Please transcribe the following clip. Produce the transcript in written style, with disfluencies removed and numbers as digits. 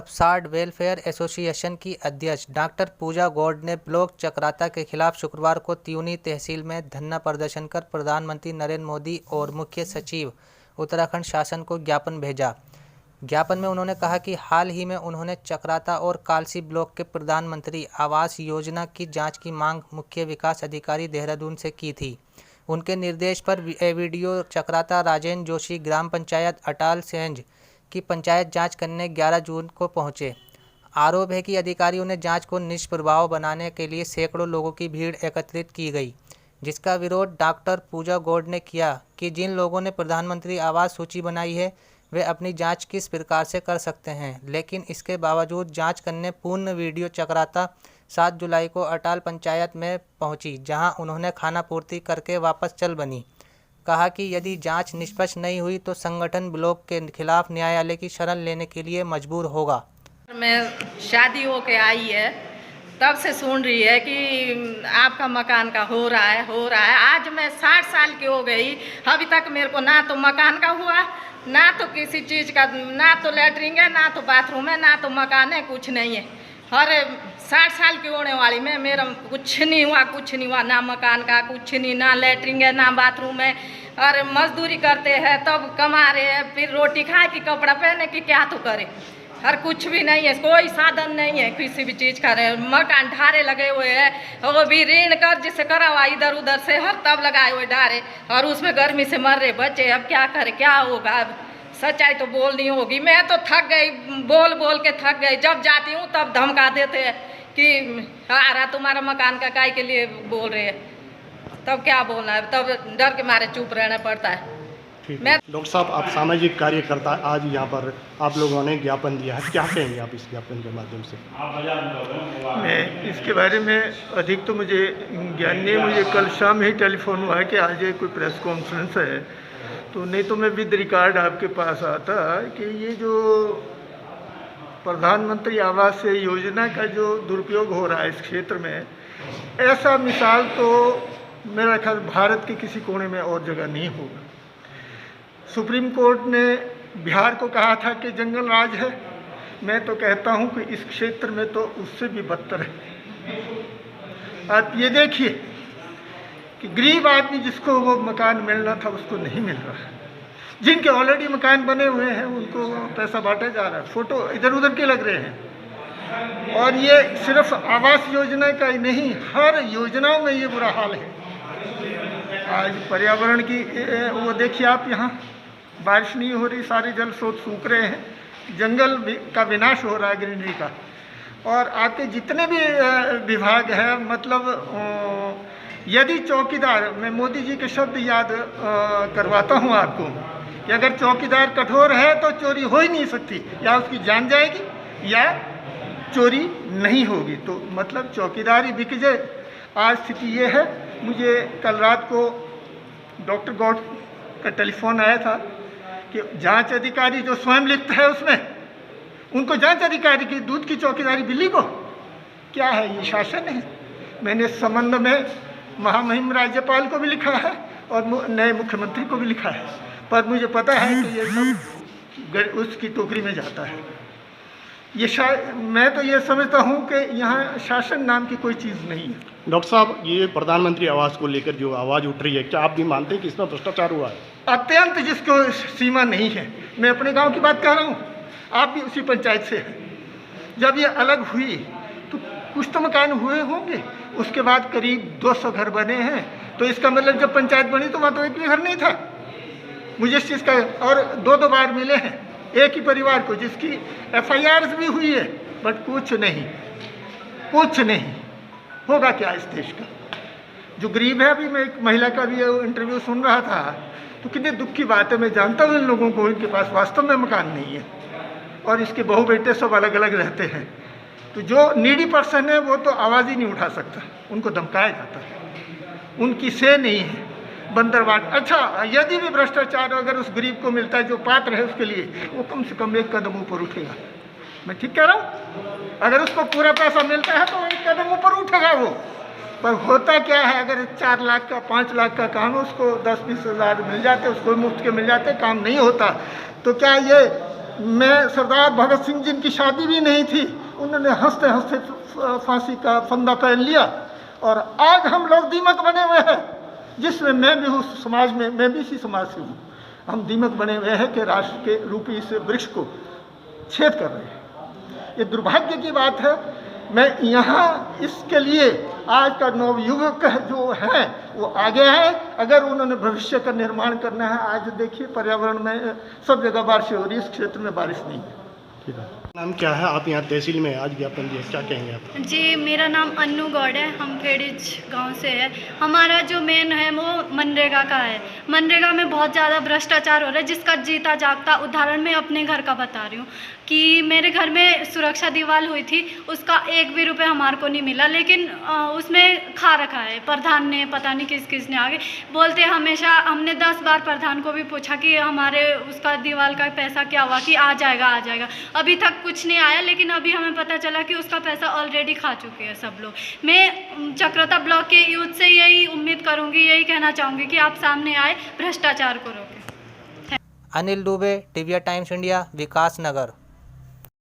कपसाड welfare association की अध्यक्ष doctor पूजा गौड़ ने ब्लॉक चकराता के खिलाफ शुक्रवार को त्यूनी तहसील में धरना प्रदर्शन कर प्रधानमंत्री नरेंद्र मोदी और मुख्य सचिव उत्तराखंड शासन को ज्ञापन भेजा। ज्ञापन में उन्होंने कहा कि हाल ही में उन्होंने चकराता और कालसी ब्लॉक के प्रधानमंत्री आवास योजना की जांच की मांग मुख्य विकास अधिकारी देहरादून से की थी। उनके निर्देश पर वीडियो चकराता राजेंद्र जोशी ग्राम पंचायत अटाल सेंज की पंचायत जांच करने 11 जून को पहुंचे। आरोप है कि अधिकारियों ने जांच को निष्प्रभाव बनाने के लिए सैकड़ों लोगों की भीड़ एकत्रित की गई, जिसका विरोध डॉक्टर पूजा गौड़ ने किया कि जिन लोगों ने प्रधानमंत्री आवास सूची बनाई है वे अपनी जांच किस प्रकार से कर सकते हैं, लेकिन इसके बावजूद जांच करने पूर्ण वीडियो चकराता 7 जुलाई को अटाल पंचायत में पहुंची, जहां उन्होंने खाना पूर्ति करके वापस चल बनी। कहा कि यदि जांच निष्पक्ष नहीं हुई तो संगठन ब्लॉक के खिलाफ न्यायालय की शरण लेने के लिए मजबूर होगा। मैं शादी होके आई है तब से सुन रही है कि आपका मकान का हो रहा है। आज मैं 60 साल की हो गई, अभी तक मेरे को ना तो मकान का हुआ, ना तो किसी चीज़ का, ना तो लैट्रिन है, ना तो बाथरूम है, ना तो मकान है, कुछ नहीं है। अरे 60 साल की होने वाली में मेरा कुछ नहीं हुआ, ना मकान का कुछ नहीं, ना लैट्रिन है, ना बाथरूम है। और मजदूरी करते हैं तब कमा रहे हैं, फिर रोटी खाए कि कपड़ा पहने कि क्या तो करे। हर कुछ भी नहीं है, कोई साधन नहीं है किसी भी चीज़ का। मकान ढारे लगे हुए हैं, वो भी ऋण कर जिससे करा हुआ इधर उधर से हर तब लगाए हुए ढारे, और उसमें गर्मी से मर रहे बच्चे। अब क्या करे, क्या होगा। अब सच्चाई तो बोलनी होगी। मैं तो थक गई, बोल बोल के थक गई। जब जाती हूँ तब धमका देते हैं कि आ रहा तुम्हारा मकान का काय के लिए बोल रहे हैं। तब क्या बोलना है, तब डर के मारे चुप रहना पड़ता है। डॉक्टर साहब, आप सामाजिक कार्यकर्ता, आज यहाँ पर आप लोगों ने ज्ञापन दिया है, क्या कहेंगे आप इस ज्ञापन के माध्यम से? मैं इसके बारे में अधिक तो मुझे ज्ञान नहीं। मुझे कल शाम ही टेलीफोन हुआ है कि आज कोई प्रेस कॉन्फ्रेंस है, तो नहीं तो मैं विद रिकॉर्ड आपके पास आता कि ये जो प्रधानमंत्री आवास योजना का जो दुरुपयोग हो रहा है इस क्षेत्र में, ऐसा मिसाल तो मेरा ख्याल भारत के किसी कोने में और जगह नहीं होगा। सुप्रीम कोर्ट ने बिहार को कहा था कि जंगल राज है, मैं तो कहता हूं कि इस क्षेत्र में तो उससे भी बदतर है। आप ये देखिए कि गरीब आदमी जिसको वो मकान मिलना था उसको नहीं मिल रहा है, जिनके ऑलरेडी मकान बने हुए हैं उनको पैसा बांटा जा रहा है, फोटो इधर उधर के लग रहे हैं। और ये सिर्फ आवास योजना का ही नहीं, हर योजनाओं में ये बुरा हाल है। आज पर्यावरण की वो देखिए आप, यहाँ बारिश नहीं हो रही, सारे जल स्रोत सूख रहे हैं, जंगल का विनाश हो रहा है, ग्रीनरी का। और आपके जितने भी विभाग हैं, मतलब यदि चौकीदार, मैं मोदी जी के शब्द याद करवाता हूँ आपको कि अगर चौकीदार कठोर है तो चोरी हो ही नहीं सकती, या उसकी जान जाएगी या चोरी नहीं होगी। तो मतलब चौकीदार ही बिक जाए। आज स्थिति ये है। मुझे कल रात को डॉक्टर गौड़ का टेलीफोन आया था कि जांच अधिकारी जो स्वयं लिखता है उसमें, उनको जांच अधिकारी की दूध की चौकीदारी बिल्ली को, क्या है ये शासन है? मैंने इस संबंध में महामहिम राज्यपाल को भी लिखा है और नए मुख्यमंत्री को भी लिखा है, पर मुझे पता है कि ये सब उसकी टोकरी में जाता है। ये मैं तो ये समझता हूँ कि यहाँ शासन नाम की कोई चीज़ नहीं है। डॉक्टर साहब, ये प्रधानमंत्री आवास को लेकर जो आवाज़ उठ रही है, क्या आप भी मानते हैं कि इसमें भ्रष्टाचार हुआ है? अत्यंत, जिसको सीमा नहीं है। मैं अपने गांव की बात कर रहा हूँ, आप भी उसी पंचायत से हैं। जब ये अलग हुई तो कुछ तो मकान हुए होंगे, उसके बाद करीब 200 घर बने हैं। तो इसका मतलब जब पंचायत बनी तो वहाँ तो एक भी घर नहीं था। मुझे इस चीज़ का, और 2 बार मिले हैं एक ही परिवार को, जिसकी FIRs भी हुई है, बट कुछ नहीं होगा क्या इस देश का? जो गरीब है, अभी मैं एक महिला का भी इंटरव्यू सुन रहा था, तो कितने दुख की बात है। मैं जानता हूँ इन लोगों को, इनके पास वास्तव में मकान नहीं है और इसके बहू बेटे सब अलग अलग रहते हैं। तो जो नीडी पर्सन है वो तो आवाज़ ही नहीं उठा सकता, उनको धमकाया जाता है, उनकी से नहीं है, बंदरवाट। अच्छा, यदि भी भ्रष्टाचार अगर उस गरीब को मिलता है जो पात्र है उसके लिए, वो कम से कम एक कदम ऊपर उठेगा। मैं ठीक कह रहा हूँ? अगर उसको पूरा पैसा मिलता है तो एक कदम ऊपर उठेगा वो। पर होता क्या है, अगर 4 लाख का 5 लाख का काम है, उसको 10-20 हज़ार मिल जाते, उसको मुफ्त के मिल जाते, काम नहीं होता। तो क्या ये मैं सरदार भगत सिंह जिनकी शादी भी नहीं थी, उन्होंने हंसते हंसते फांसी का फंदा पहन लिया, और आज हम लोग दीमक बने हुए हैं, जिसमें मैं भी हूँ समाज में, मैं भी इसी समाज से हूँ। हम दीमक बने हुए हैं कि राष्ट्र के रूपी इस वृक्ष को छेद कर रहे हैं। ये दुर्भाग्य की बात है। मैं यहाँ इसके लिए आज का नवयुवक जो है वो आगे है। अगर उन्होंने भविष्य का निर्माण करना है, आज देखिए पर्यावरण में सब जगह बारिश हो रही है, इस क्षेत्र में बारिश नहीं है। ठीक है, नाम क्या है? आप यहाँ तहसील में आज ज्ञापन दिए, क्या कहेंगे आप? जी, मेरा नाम अन्नू गौड़ है। हम खेड़ीज गांव से है। हमारा जो मेन है वो मनरेगा का है। मनरेगा में बहुत ज़्यादा भ्रष्टाचार हो रहा है, जिसका जीता जागता उदाहरण मैं अपने घर का बता रही हूँ कि मेरे घर में सुरक्षा दीवार हुई थी, उसका 1 भी रुपये हमारे को नहीं मिला, लेकिन उसमें खा रखा है प्रधान ने, पता नहीं किसने आगे बोलते हमेशा। हमने 10 बार प्रधान को भी पूछा कि हमारे उसका दीवार का पैसा क्या हुआ, कि आ जाएगा। अभी तक कुछ नहीं आया, लेकिन अभी हमें पता चला कि उसका पैसा ऑलरेडी खा चुके हैं सब लोग। मैं चक्राता ब्लॉक के यूथ से यही उम्मीद करूंगी, यही कहना चाहूँगी कि आप सामने आए, भ्रष्टाचार को रोकें। Anil Dubey, TVR Times India, Vikas नगर।